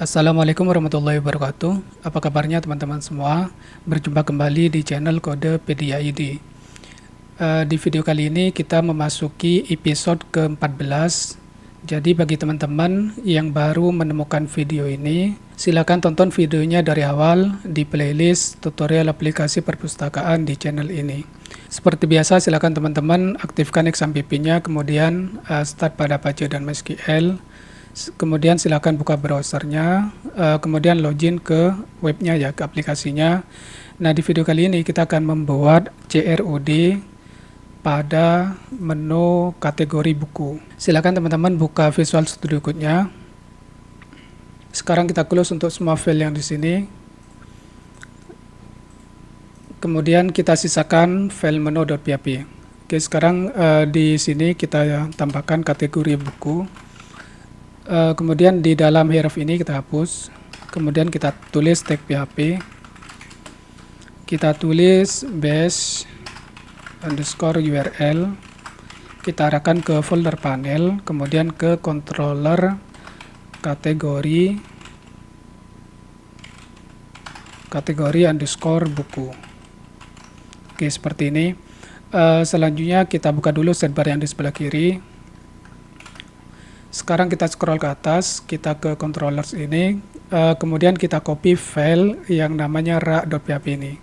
Assalamualaikum warahmatullahi wabarakatuh. Apa kabarnya teman-teman semua? Berjumpa kembali di channel Kodepedia ID. Di video kali ini kita memasuki episode ke-14. Jadi bagi teman-teman yang baru menemukan video ini, silakan tonton videonya dari awal di playlist tutorial aplikasi perpustakaan di channel ini. Seperti biasa, silakan teman-teman aktifkan XAMPP-nya, kemudian start pada Apache dan MySQL. Kemudian silakan buka browsernya, kemudian login ke webnya ya, ke aplikasinya. Nah, di video kali ini kita akan membuat CRUD pada menu kategori buku. Silakan teman-teman buka Visual Studio Code-nya. Sekarang kita close untuk semua file yang di sini. Kemudian kita sisakan file menu.php. Oke, sekarang di sini kita tambahkan kategori buku. Kemudian di dalam href ini kita hapus, kemudian kita tulis tag PHP, kita tulis base underscore URL, kita arahkan ke folder panel, kemudian ke controller kategori underscore buku. Oke, seperti ini. Selanjutnya kita buka dulu sidebar yang di sebelah kiri. Sekarang kita scroll ke atas, kita ke controllers ini, kemudian kita copy file yang namanya ra.php ini.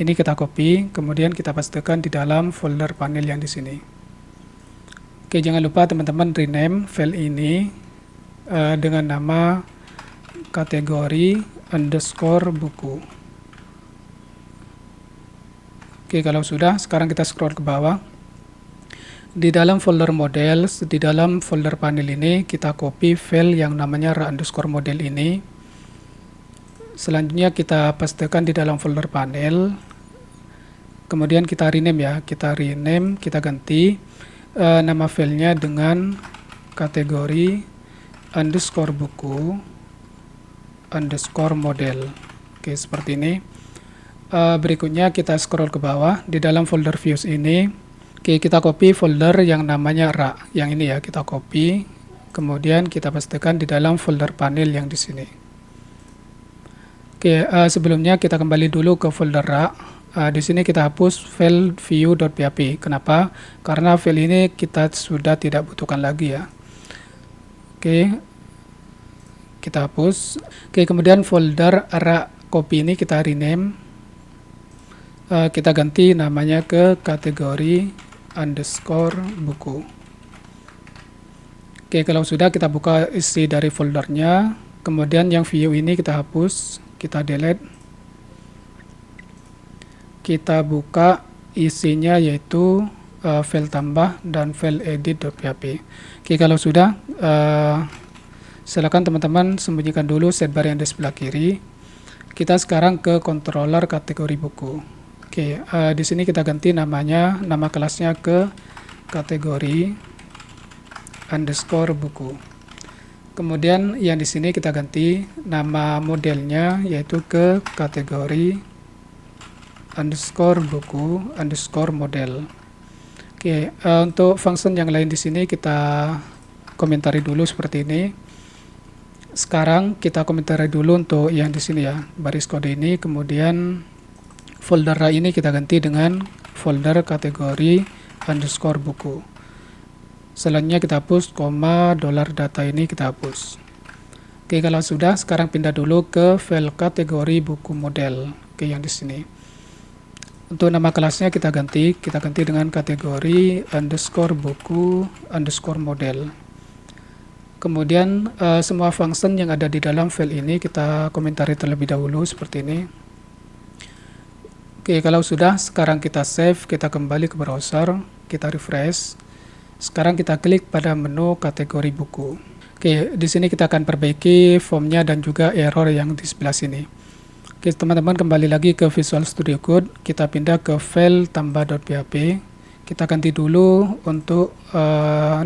Ini kita copy, kemudian kita pastekan di dalam folder panel yang di sini. Oke, jangan lupa teman-teman rename file ini dengan nama kategori underscore buku. Oke, kalau sudah, sekarang kita scroll ke bawah. Di dalam folder models, di dalam folder panel ini, kita copy file yang namanya ra_model ini. Selanjutnya kita pastekan di dalam folder panel. Kemudian kita rename ya, kita ganti nama filenya dengan kategori underscore buku underscore model. Oke, seperti ini. Berikutnya kita scroll ke bawah, di dalam folder views ini. Oke, kita copy folder yang namanya ra, yang ini ya, kita copy, kemudian kita pastekan di dalam folder panel yang di sini. Oke, sebelumnya kita kembali dulu ke folder ra. Di sini kita hapus file view.php. Kenapa? Karena file ini kita sudah tidak butuhkan lagi ya. Oke, kita hapus. Oke, kemudian folder ra copy ini kita rename. Kita ganti namanya ke kategori underscore buku. Oke, kalau sudah kita buka isi dari foldernya, kemudian yang view ini kita hapus, kita delete, kita buka isinya yaitu file tambah dan file edit.php. Oke, kalau sudah, silakan teman-teman sembunyikan dulu sidebar yang di sebelah kiri. Kita sekarang ke controller kategori buku. Oke, di sini kita ganti namanya, nama kelasnya ke kategori underscore buku. Kemudian yang di sini kita ganti nama modelnya yaitu ke kategori underscore buku underscore model. Oke, untuk function yang lain di sini kita komentari dulu seperti ini. Sekarang kita komentari dulu untuk yang di sini ya, baris kode ini, kemudian folder ra ini kita ganti dengan folder kategori underscore buku. Selanjutnya kita hapus koma $data ini kita hapus. Oke, kalau sudah, sekarang pindah dulu ke file kategori buku model. Oke, yang di sini. Untuk nama kelasnya kita ganti dengan kategori underscore buku underscore model. Kemudian semua function yang ada di dalam file ini kita komentari terlebih dahulu seperti ini. Oke, kalau sudah, sekarang kita save, kita kembali ke browser, kita refresh. Sekarang kita klik pada menu kategori buku. Oke, di sini kita akan perbaiki formnya dan juga error yang di sebelah sini. Oke, teman-teman kembali lagi ke Visual Studio Code, kita pindah ke file tambah.php. Kita ganti dulu untuk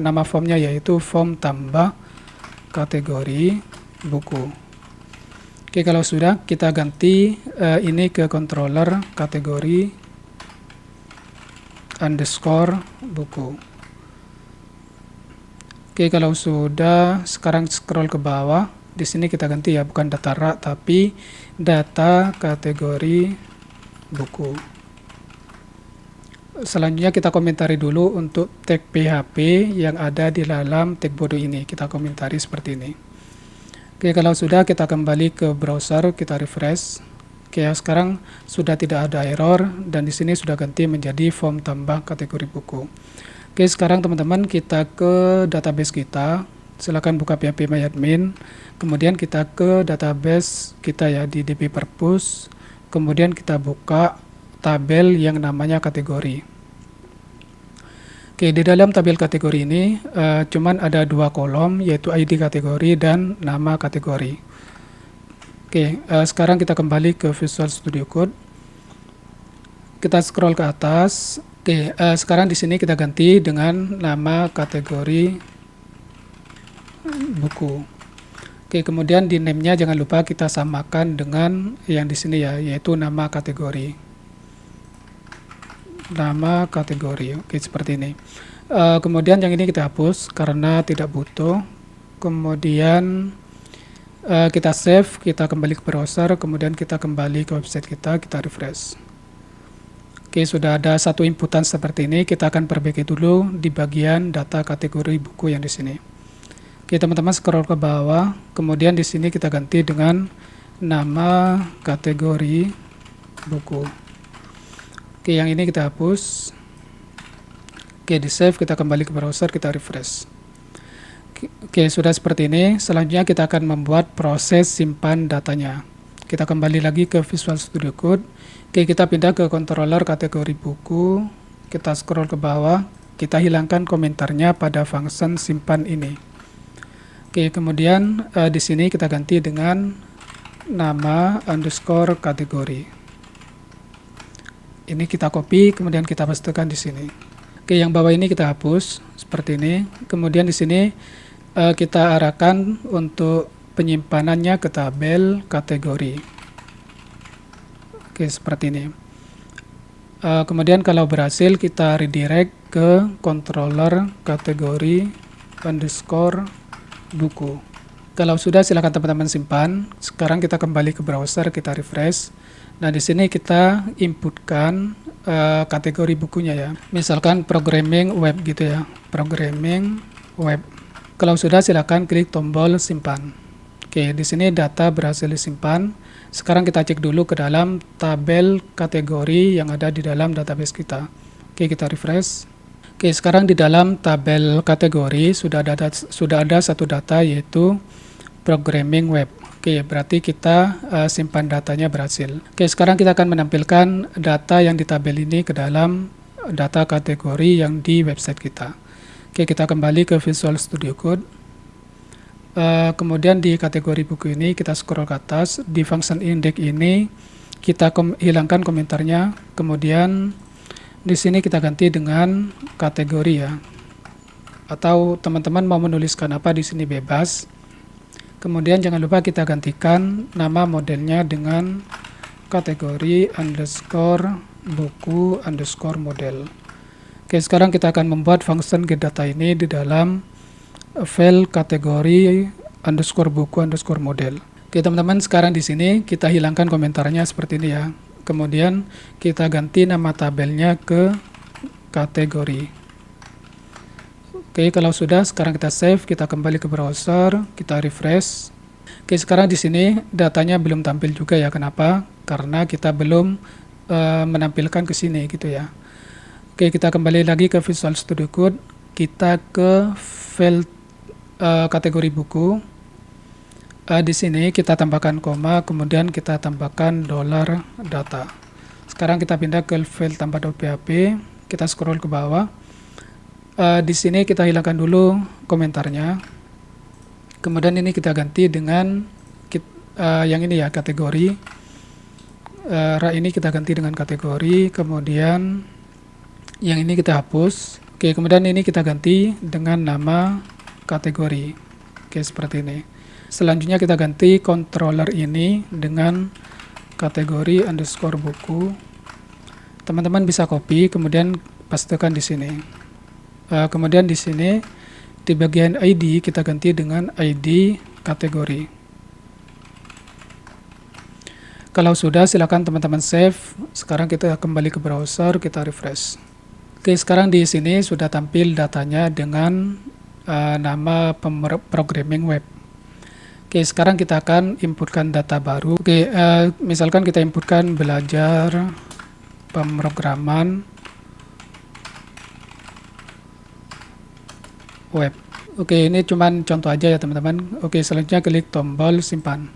nama formnya yaitu form tambah kategori buku. Oke, kalau sudah, kita ganti ini ke controller kategori underscore buku. Oke, kalau sudah, sekarang scroll ke bawah. Di sini kita ganti ya, bukan data rak tapi data kategori buku. Selanjutnya kita komentari dulu untuk tag PHP yang ada di dalam tag body ini. Kita komentari seperti ini. Oke, kalau sudah kita kembali ke browser, kita refresh. Oke, sekarang sudah tidak ada error dan di sini sudah ganti menjadi form tambah kategori buku. Oke, sekarang teman-teman kita ke database kita. Silakan buka PHP MyAdmin, kemudian kita ke database kita ya di DB Purpose, kemudian kita buka tabel yang namanya kategori. Oke, di dalam tabel kategori ini cuman ada 2 kolom, yaitu ID kategori dan nama kategori. Oke, sekarang kita kembali ke Visual Studio Code. Kita scroll ke atas. Oke, sekarang di sini kita ganti dengan nama kategori buku. Oke, kemudian di name-nya jangan lupa kita samakan dengan yang di sini ya, yaitu nama kategori. Nama kategori. Oke, seperti ini. Kemudian yang ini kita hapus karena tidak butuh. Kemudian kita save, kita kembali ke browser, kemudian kita kembali ke website kita refresh. Oke, sudah ada satu inputan seperti ini. Kita akan perbaiki dulu di bagian data kategori buku yang di sini. Oke, teman-teman scroll ke bawah, kemudian di sini kita ganti dengan nama kategori buku. Oke, yang ini kita hapus. Oke, di save, kita kembali ke browser, kita refresh. Oke, sudah seperti ini. Selanjutnya kita akan membuat proses simpan datanya. Kita kembali lagi ke Visual Studio Code. Oke, kita pindah ke controller kategori buku. Kita scroll ke bawah, kita hilangkan komentarnya pada function simpan ini. Oke, kemudian di sini kita ganti dengan nama underscore kategori. Ini kita copy, kemudian kita pastekan di sini. Oke, yang bawah ini kita hapus seperti ini. Kemudian di sini kita arahkan untuk penyimpanannya ke tabel kategori. Oke, seperti ini. Kemudian kalau berhasil kita redirect ke controller kategori underscore buku. Kalau sudah, silakan teman-teman simpan. Sekarang kita kembali ke browser, kita refresh. Nah, di sini kita inputkan kategori bukunya ya. Misalkan programming web gitu ya. Programming web. Kalau sudah, silakan klik tombol simpan. Oke, di sini data berhasil disimpan. Sekarang kita cek dulu ke dalam tabel kategori yang ada di dalam database kita. Oke, kita refresh. Oke, sekarang di dalam tabel kategori sudah ada satu data, yaitu programming web. Oke, berarti kita simpan datanya berhasil. Oke, sekarang kita akan menampilkan data yang di tabel ini ke dalam data kategori yang di website kita. Oke, kita kembali ke Visual Studio Code. Kemudian di kategori buku ini kita scroll ke atas. Di function index ini kita hilangkan komentarnya. Kemudian di sini kita ganti dengan kategori ya. Atau teman-teman mau menuliskan apa di sini bebas. Kemudian jangan lupa kita gantikan nama modelnya dengan kategori underscore buku underscore model. Oke, sekarang kita akan membuat function get data ini di dalam file kategori underscore buku underscore model. Oke, teman-teman, sekarang di sini kita hilangkan komentarnya seperti ini ya. Kemudian kita ganti nama tabelnya ke kategori. Oke, kalau sudah, sekarang kita save, kita kembali ke browser, kita refresh. Oke, sekarang di sini datanya belum tampil juga ya. Kenapa? Karena kita belum menampilkan ke sini gitu ya. Oke, kita kembali lagi ke Visual Studio Code. Kita ke file kategori buku. Di sini kita tambahkan koma, kemudian kita tambahkan $data. Sekarang kita pindah ke file tambah.php, kita scroll ke bawah. Di sini kita hilangkan dulu komentarnya. Kemudian ini kita ganti dengan yang ini ya, kategori. Ini kita ganti dengan kategori, kemudian yang ini kita hapus. Oke, kemudian ini kita ganti dengan nama kategori. Oke, seperti ini. Selanjutnya kita ganti controller ini dengan kategori underscore buku. Teman-teman bisa copy, kemudian pastekan di sini. Kemudian di sini di bagian ID kita ganti dengan ID kategori. Kalau sudah, silakan teman-teman save. Sekarang kita kembali ke browser, kita refresh. Oke, sekarang di sini sudah tampil datanya dengan nama programming web. Oke, sekarang kita akan inputkan data baru. Oke, misalkan kita inputkan belajar pemrograman web. Oke, ini cuman contoh aja ya teman-teman. Oke, selanjutnya klik tombol simpan.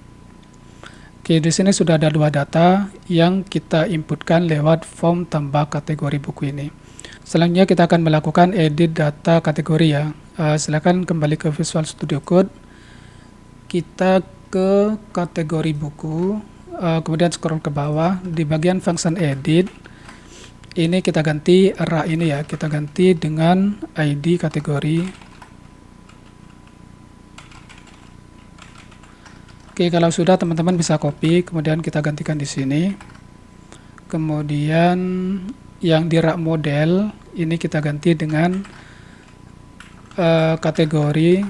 Oke, di sini sudah ada 2 data yang kita inputkan lewat form tambah kategori buku ini. Selanjutnya kita akan melakukan edit data kategori ya. Silakan kembali ke Visual Studio Code. Kita ke kategori buku, kemudian scroll ke bawah di bagian function edit. Ini kita ganti era ini ya, kita ganti dengan ID kategori. Oke, kalau sudah teman-teman bisa copy, kemudian kita gantikan di sini. Kemudian yang di rak model ini kita ganti dengan kategori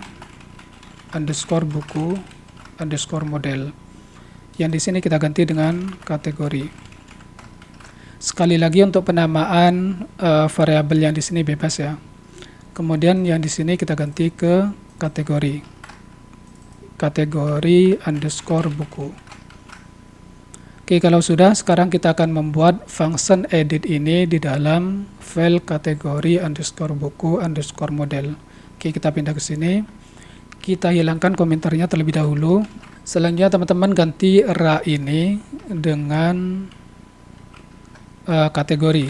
underscore buku underscore model. Yang di sini kita ganti dengan kategori. Sekali lagi untuk penamaan variabel yang di sini bebas ya. Kemudian yang di sini kita ganti ke kategori underscore buku. Oke, kalau sudah, sekarang kita akan membuat function edit ini di dalam file kategori underscore buku underscore model. Oke, kita pindah ke sini. Kita hilangkan komentarnya terlebih dahulu. Selanjutnya teman-teman ganti era ini dengan kategori.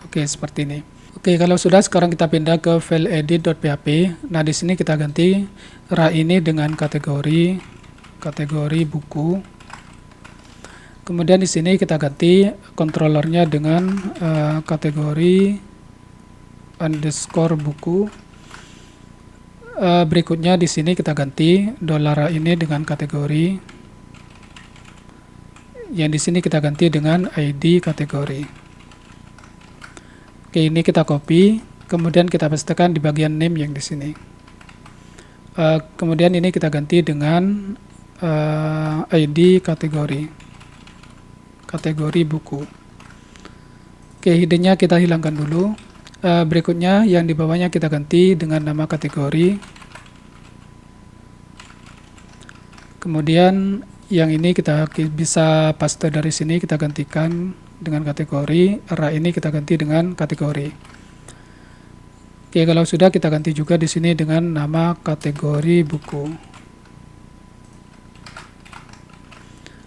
Oke, seperti ini. Oke, kalau sudah, sekarang kita pindah ke file edit.php. Nah, di sini kita ganti era ini dengan kategori buku. Kemudian di sini kita ganti controllernya dengan kategori underscore buku. Berikutnya di sini kita ganti $a ini dengan kategori. Yang di sini kita ganti dengan ID kategori. Oke, ini kita copy, kemudian kita pastekan di bagian name yang di sini. Kemudian ini kita ganti dengan ID kategori buku. Oke, hiddennya kita hilangkan dulu. Berikutnya yang di bawahnya kita ganti dengan nama kategori. Kemudian yang ini kita bisa paste dari sini, kita gantikan dengan kategori. Era ini kita ganti dengan kategori. Oke, kalau sudah, kita ganti juga di sini dengan nama kategori buku.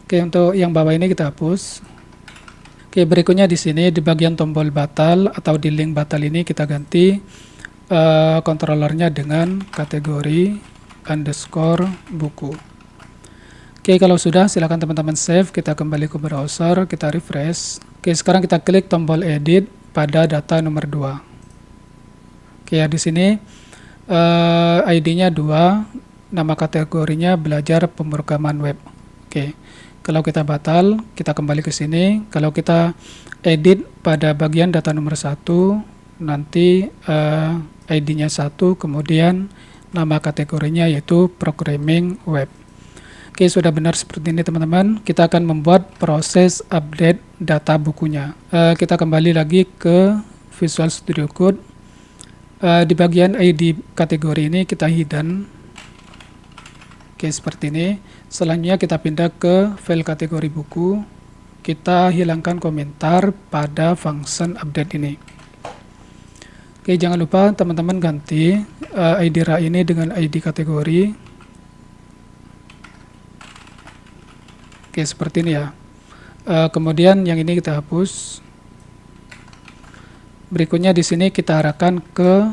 Oke, untuk yang bawah ini kita hapus. Oke, berikutnya di sini di bagian tombol batal atau di link batal ini kita ganti controllernya dengan kategori underscore buku. Oke, kalau sudah, silakan teman-teman save. Kita kembali ke browser, kita refresh. Oke, sekarang kita klik tombol edit pada data nomor 2. Oke, ya di sini ID-nya 2, nama kategorinya belajar pemrograman web. Oke. Kalau kita batal, kita kembali ke sini. Kalau kita edit pada bagian data nomor 1, nanti ID-nya 1, kemudian nama kategorinya yaitu programming web. Oke, sudah benar seperti ini teman-teman. Kita akan membuat proses update data bukunya. Kita kembali lagi ke Visual Studio Code. Di bagian ID kategori ini kita hidden. Oke, seperti ini. Selanjutnya kita pindah ke file kategori buku. Kita hilangkan komentar pada function update ini. Oke, jangan lupa teman-teman ganti ID ra ini dengan ID kategori. Oke, seperti ini ya. Kemudian yang ini kita hapus. Berikutnya di sini kita arahkan ke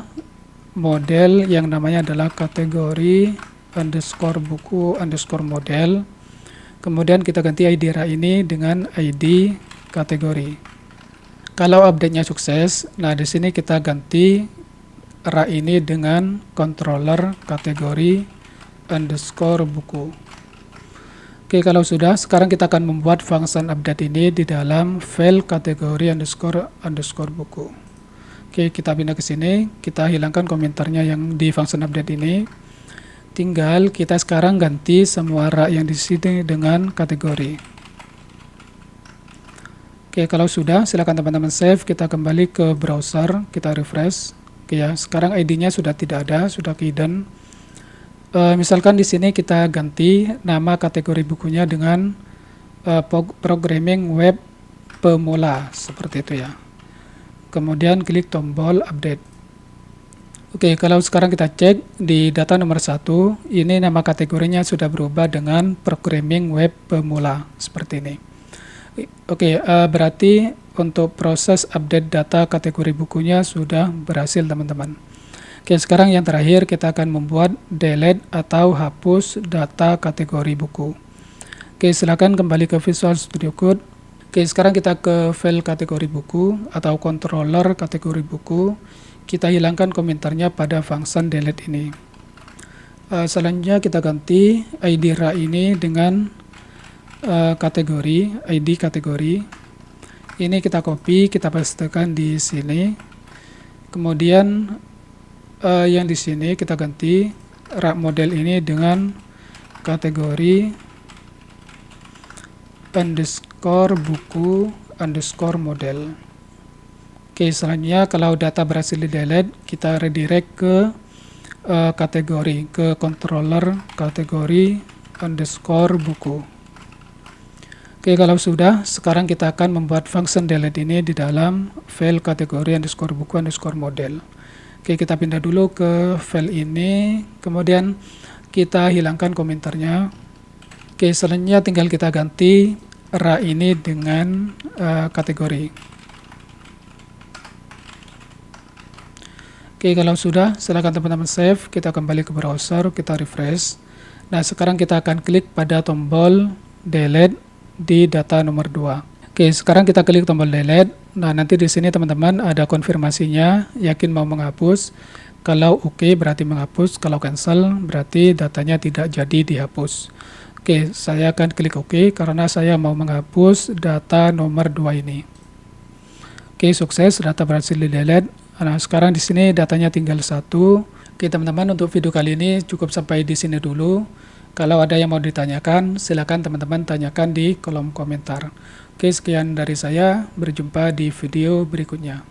model yang namanya adalah kategori underscore buku underscore model. Kemudian kita ganti ID ra ini dengan ID kategori. Kalau update-nya sukses, nah di sini kita ganti ra ini dengan controller kategori underscore buku. Oke, kalau sudah, sekarang kita akan membuat function update ini di dalam file kategori underscore buku. Oke, kita pindah ke sini, kita hilangkan komentarnya yang di function update ini. tinggal kita sekarang ganti semua rak yang di sini dengan kategori. Oke, kalau sudah, silakan teman-teman save. Kita kembali ke browser, kita refresh. Oke ya, sekarang ID-nya sudah tidak ada, sudah hidden. Misalkan di sini kita ganti nama kategori bukunya dengan programming web pemula, seperti itu ya. Kemudian klik tombol update. Oke, kalau sekarang kita cek di data nomor 1, ini nama kategorinya sudah berubah dengan programming web pemula, seperti ini. Oke, berarti untuk proses update data kategori bukunya sudah berhasil, teman-teman. Oke, sekarang yang terakhir kita akan membuat delete atau hapus data kategori buku. Oke, silakan kembali ke Visual Studio Code. Oke, sekarang kita ke file kategori buku atau controller kategori buku. Kita hilangkan komentarnya pada function delete ini. Selanjutnya kita ganti ID rak ini dengan kategori, ID kategori. Ini kita copy, kita pastekan di sini. Kemudian yang di sini kita ganti rak model ini dengan kategori underscore buku underscore model. Oke, selanjutnya kalau data berhasil di delete, kita redirect ke kategori, ke controller kategori underscore buku. Oke, kalau sudah, sekarang kita akan membuat function delete ini di dalam file kategori underscore buku underscore model. Oke, kita pindah dulu ke file ini, kemudian kita hilangkan komentarnya. Oke, selanjutnya tinggal kita ganti rak ini dengan kategori. Oke, kalau sudah, silakan teman-teman save. Kita kembali ke browser, kita refresh. Nah, sekarang kita akan klik pada tombol delete di data nomor 2. Oke, sekarang kita klik tombol delete. Nah, nanti di sini teman-teman ada konfirmasinya, yakin mau menghapus. Kalau oke berarti menghapus, kalau cancel berarti datanya tidak jadi dihapus. Oke, saya akan klik oke karena saya mau menghapus data nomor 2 ini. Oke, sukses, data berhasil di delete. Nah, sekarang di sini datanya tinggal 1. Oke, teman-teman, untuk video kali ini cukup sampai di sini dulu. Kalau ada yang mau ditanyakan, silakan teman-teman tanyakan di kolom komentar. Oke, sekian dari saya. Berjumpa di video berikutnya.